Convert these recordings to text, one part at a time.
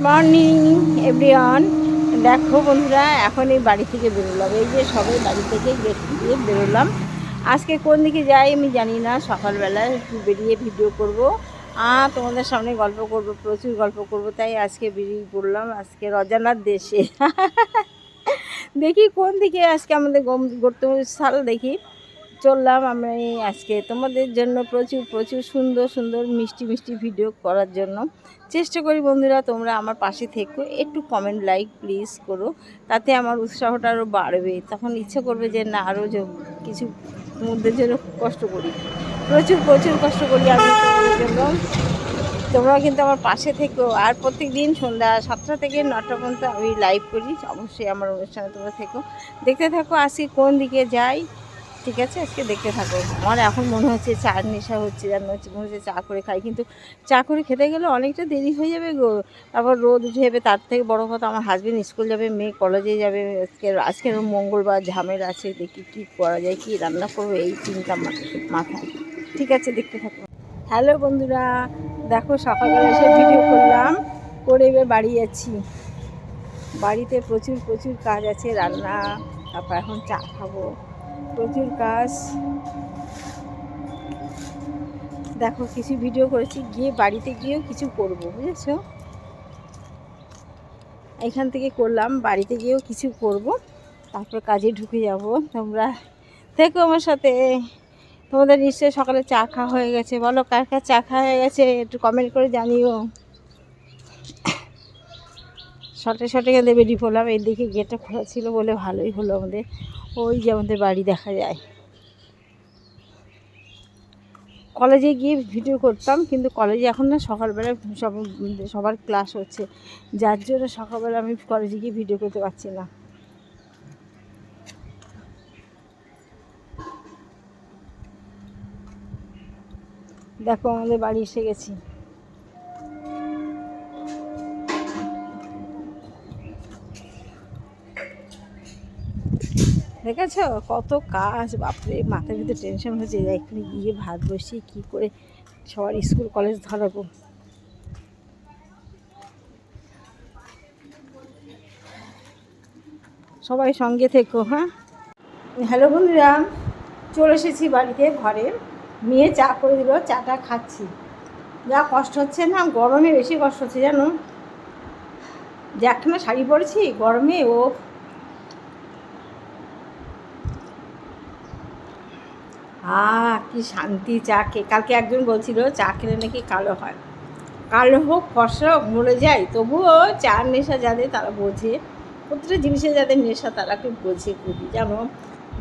Morning everyone. দেখো বন্ধুরা, এখন এই বাড়ি থেকে বেরোলাম। এই যে সবাই বাড়ি থেকে গেট দিয়ে বেরোলাম। আজকে কোন দিকে যাই আমি জানি না। সকালবেলা একটু বেরিয়ে ভিডিও করব আর তোমাদের সামনে গল্প করব, প্রচুর গল্প করব। তাই আজকে বেরিয়ে পড়লাম আজকে অজানার দেশে। দেখি কোন দিকে আজকে আমাদের গন্তব্যস্থল দেখি চললাম আমি আজকে তোমাদের জন্য প্রচুর প্রচুর সুন্দর সুন্দর মিষ্টি মিষ্টি ভিডিও করার জন্য চেষ্টা করি। বন্ধুরা, তোমরা আমার পাশে থেকো, একটু কমেন্ট লাইক প্লিজ করো, তাতে আমার উৎসাহটা আরও বাড়বে। তখন ইচ্ছে করবে যে না, আরও কিছু তোমাদের জন্য কষ্ট করি, প্রচুর প্রচুর কষ্ট করি আমি তোমাদের জন্য। তোমরাও কিন্তু আমার পাশে থেকো। আর প্রত্যেক দিন সন্ধ্যা 7টা থেকে 9টা পর্যন্ত আমি লাইভ করি। অবশ্যই আমার অনুষ্ঠানে তোমরা থেকো, দেখতে থাকো আজকে কোন দিকে যাই। ঠিক আছে, আজকে দেখতে থাকো। আমার এখন মনে হচ্ছে চার নেশা হচ্ছে, যেন মনে হচ্ছে চা করে খাই, কিন্তু চা করে খেতে গেলে অনেকটা দেরি হয়ে যাবে গো। তারপর রোদ উঠে যাবে। তার থেকে বড় কথা, আমার হাজব্যান্ড স্কুল যাবে, মেয়ে কলেজে যাবে। আজকের মঙ্গলবার, ঝামেলা আছে। দেখি কী করা যায়, কী রান্না করবো, এই চিন্তা মাথায়। ঠিক আছে, দেখতে থাকো। হ্যালো বন্ধুরা, দেখো সকালবেলা এসে ভিডিও করলাম, করে এবার বাড়ি যাচ্ছি। বাড়িতে প্রচুর প্রচুর কাজ আছে, রান্না, তারপর এখন চা খাবো, প্রচুর কাজ। দেখো কিছু ভিডিও করেছি, গিয়ে বাড়িতে গিয়েও কিছু করবো, বুঝেছো? এখান থেকে করলাম, বাড়িতে গিয়েও কিছু করব, তারপর কাজে ঢুকে যাব। তোমরা থেকো আমার সাথে। তোমাদের নিশ্চয়ই সকালে চা খাওয়া হয়ে গেছে। বলো কার কার চা খাওয়া হয়ে গেছে, একটু কমেন্ট করে জানিও। শর্টে শর্টে এখানে বেরিয়ে পড়লাম। এদিকে গেটটা খোলা ছিল বলে ভালোই হলো আমাদের। ওই যে আমাদের বাড়ি দেখা যায়। কলেজে গিয়ে ভিডিও করতাম, কিন্তু কলেজে এখন না, সকালবেলা সবার ক্লাস হচ্ছে, যার জন্য সকালবেলা আমি কলেজে গিয়ে ভিডিও করতে পারছি না। দেখো আমাদের বাড়ি এসে গেছি। দেখেছ কত কাজ, বাপরে, মাথার ভিতরে টেনশন হচ্ছে যে এখানে গিয়ে ভাত বসিয়ে কী করে সবার স্কুল কলেজ ধরাবো। সবাই সঙ্গে থেকো, হ্যাঁ। হ্যালো বন্ধুরা, চলে এসেছি বাড়িতে, ঘরে। মেয়ে চা করে দিল, চাটা খাচ্ছি। যা কষ্ট হচ্ছে না, গরমে বেশি কষ্ট হচ্ছে জানো। যে একখানা শাড়ি পরেছি গরমে, ও কি শান্তি চা খেয়ে। কালকে একজন বলছিল চা খেলে নাকি কালো হয়। কালো হোক ফর্সা হোক মরে যায়, তবুও চার নেশা যাদের, তারা বোঝে। প্রত্যেকটা জিনিসে যাদের নেশা তারা খুব বোঝে খুবই, জানো।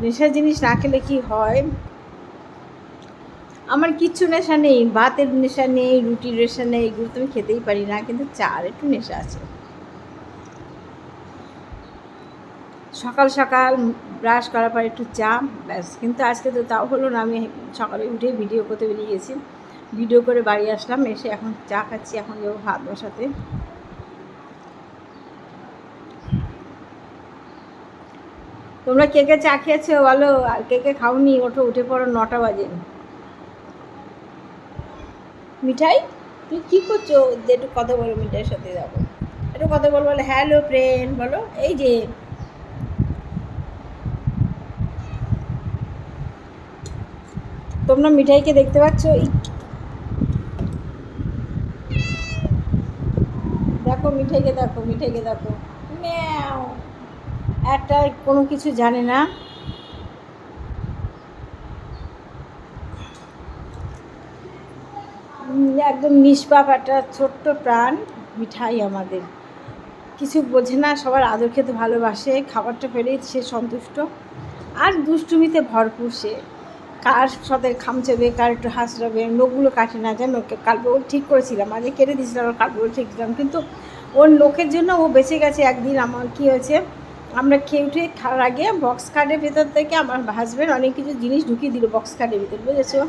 নেশার জিনিস না খেলে কি হয়। আমার কিচ্ছু নেশা নেই, ভাতের নেশা নেই, রুটির নেশা নেই, এগুলো তো আমি খেতেই পারি না, কিন্তু চার একটু নেশা আছে। সকাল সকাল ব্রাশ করার পর একটু চা, ব্যাস। কিন্তু আজকে তো তাও হলো না। আমি সকালে উঠে ভিডিও করতে বেরিয়ে গেছি, ভিডিও করে বাড়ি আসলাম, এসে এখন চা খাচ্ছি। এখন যাবো ভাত বসাতে। তোমরা কে কে চা খেয়েছো বলো, আর কে কে খাওনি? ওঠো, উঠে পড়ো, 9টা বাজে। মিঠাই, তুই কী করছো? একটু কথা বলো, মিঠাইয়ের সাথে যাবো, একটু কথা বলো। বলো হ্যালো ফ্রেন্ড, বলো। এই যে তোমরা মিঠাইকে দেখতে পাচ্ছ? দেখো মিঠাইকে, দেখো মিঠাইকে, দেখো। ম্যাও, একটা কোনো কিছু জানে না। একদম নিষ্পাপ একটা ছোট্ট প্রাণ মিঠাই আমাদের। কিছু বোঝে না, সবার আদর খেতে ভালোবাসে, খাবারটা পেলেই সে সন্তুষ্ট। আর দুষ্টুমিতে ভরপুর সে। কার সাথে খামচাবে, কার একটু হাসড়াবে, নখগুলো কাটে না জানো। কালকে ওর ঠিক করেছিলাম, আগে কেটে দিয়েছিলাম, ওর কালকে ঠিক দিলাম, কিন্তু ওর নখের জন্য ও বেঁচে গেছে। একদিন আমার কী হয়েছে, আমরা খেয়ে উঠে খাওয়ার আগে বক্স খাটের ভেতর থেকে আমার হাজব্যান্ড অনেক কিছু জিনিস ঢুকিয়ে দিল বক্স খাটের ভিতর, বুঝেছো?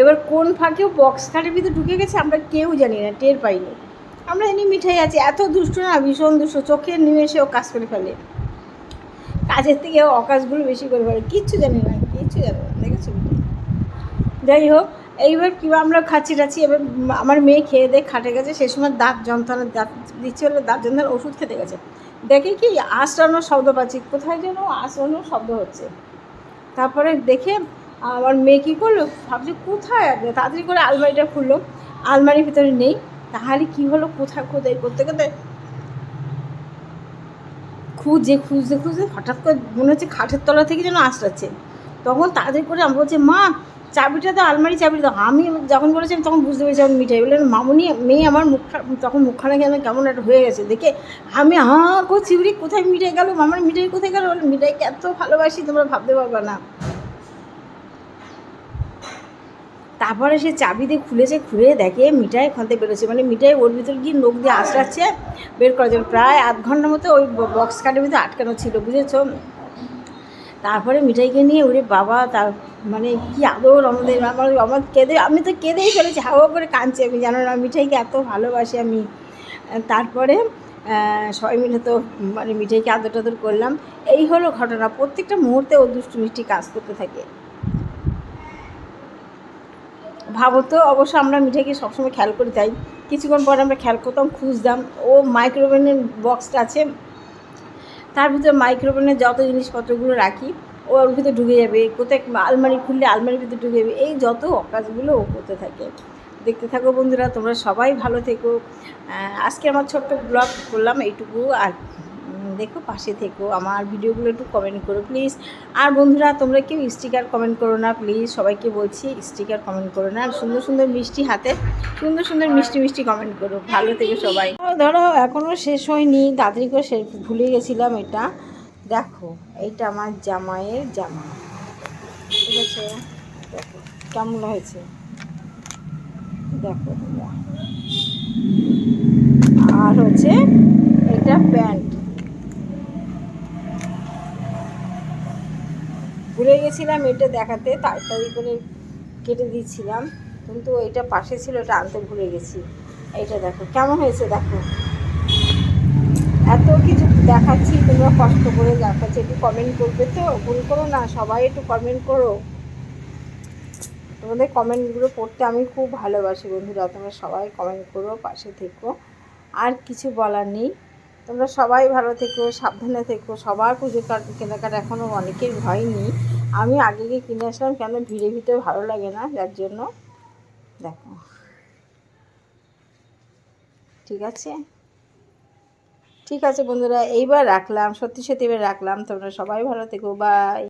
এবার কোন ফাঁকেও বক্স খাটের ভিতরে ঢুকে গেছে, আমরা কেউ জানি না, টের পাইনি। আমরা জানি মিঠাই আছে, এত দুষ্ট না, ভীষণ দুষ্ট। চোখের নিমেষে ও কাজ করে ফেলে, কাজের থেকে ও অকাজগুলো বেশি করে ফেলে। কিচ্ছু জানি না, কিচ্ছু জানি না, দেখেছো? যাই হোক, এইবার কী আমরা খাচ্ছি টাচ্ছি, এবার আমার মেয়ে খেয়ে দিয়ে খাটে গেছে, সেই সময় দাঁত যন্ত্রণা, দাঁত দিচ্ছে হলো, দাঁত যন্ত্রণার ওষুধ খেতে গেছে, দেখে কি আঁচড়ানোর শব্দ পাচ্ছি, কোথায় যেন আঁচড়ানোর শব্দ হচ্ছে। তারপরে দেখে আমার মেয়ে কী করলো, ভাবছি কোথায় আছে, তাড়াতাড়ি করে আলমারিটা খুললো, আলমারির ভিতরে নেই। তাহলে কী হলো, কোথায় খোঁজাই করতে করতে খুঁজতে হঠাৎ করে মনে হচ্ছে খাটের তলা থেকে যেন আঁচড়াচ্ছে। তখন তাড়াতাড়ি করে আমি বলছি, মা চাবিটা দাও, আলমারি চাবিটা দাও। আমি যখন বলেছি আমি তখন বুঝতে পেরেছি আমার মিঠাই বললেন মামুনি, মেয়ে আমার তখন মুখখানা কেমন একটা হয়ে গেছে দেখে আমি হাঁ করছি, উড়ি কোথায় মিঠাই গেল, মামার মিঠাই কোথায় গেল, মিঠাইকে এত ভালোবাসি তোমরা ভাবতে পারবে না। তারপরে সে চাবি দিয়ে খুলেছে, খুলে দেখে মিঠাই ওখান থেকে বেরোচ্ছে, মানে মিঠাই ওর ভিতরে গিয়ে নখ দিয়ে আঁচড়াচ্ছে বের করার জন্য। প্রায় আধ ঘন্টার মতো ওই বক্স কাঠের ভিতরে আটকানো ছিল, বুঝেছো। তারপরে মিঠাইকে নিয়ে ওরে বাবা, তার মানে কি আদর আমাদের, আমার কেঁদে, আমি তো কেঁদেই ফেলেছি, হাওয়া করে কাঁদছি আমি, জানো না মিঠাইকে এত ভালোবাসি আমি। তারপরে সবাই মিলে তো মানে মিঠাইকে আদর টাদর করলাম। এই হলো ঘটনা, প্রত্যেকটা মুহূর্তে ও দুষ্টু মিষ্টি কাজ করতে থাকে। ভাবো তো, অবশ্য আমরা মিঠাইকে সবসময় খেয়াল করি, তাই কিছুক্ষণ পরে আমরা খেয়াল করতাম, খুঁজতাম। ও মাইক্রোওভেনের বক্সটা আছে, তার ভিতরে মাইক্রোওভেনের যত জিনিসপত্রগুলো রাখি ও ওর ভিতরে ঢুকে যাবে, কোথায় আলমারি খুললে আলমারির ভিতরে ঢুকে যাবে, এই যত কাজগুলো ও করতে থাকে। দেখতে থাকো বন্ধুরা, তোমরা সবাই ভালো থেকো। আজকে আমার ছোট্ট ব্লগ করলাম এইটুকু, আর দেখো পাশে থেকো, আমার ভিডিওগুলো একটু কমেন্ট করো প্লিজ। আর বন্ধুরা তোমরা কেউ স্টিকার কমেন্ট করো না প্লিজ, সবাইকে বলছি স্টিকার কমেন্ট করো না, আর সুন্দর সুন্দর মিষ্টি হাতে সুন্দর সুন্দর মিষ্টি মিষ্টি কমেন্ট করো। ভালো থেকো সবাই। ধরো এখনও শেষ হয়নি, তাড়াতাড়ি করে ভুলে গেছিলাম, এটা দেখো, এইটা আমার জামাইয়ের জামা, ঠিক আছে, দেখো কেমন হয়েছে, দেখো। আর হচ্ছে এটা প্যান্ট, ভুলে গেছিলাম এটা দেখাতে, তাড়াতাড়ি করে কেটে দিচ্ছিলাম, কিন্তু এটা পাশে ছিল, এটা আনতে ভুলে গেছি। এইটা দেখো কেমন হয়েছে, দেখো এত কিছু দেখাচ্ছি, তোমরা কষ্ট করে দেখাচ্ছি, একটু কমেন্ট করবে তো, ভুল করো না, সবাই একটু কমেন্ট করো। তোমাদের কমেন্টগুলো পড়তে আমি খুব ভালোবাসি বন্ধুরা, তোমরা সবাই কমেন্ট করো, পাশে থেকো। আর কিছু বলার নেই, তোমরা সবাই ভালো থেকো, সাবধানে থেকো। সবার পুজো কেনাকাটা এখনও অনেকের হয়নি, আমি আগে গিয়ে কিনে আসলাম, কেন ভিড়ে ভিতরে ভালো লাগে না, যার জন্য। দেখো ঠিক আছে, ঠিক আছে বন্ধুরা, এইবার রাখলাম, সত্যি সত্যি এবার রাখলাম, তোমরা সবাই ভালো থেকো, বাই।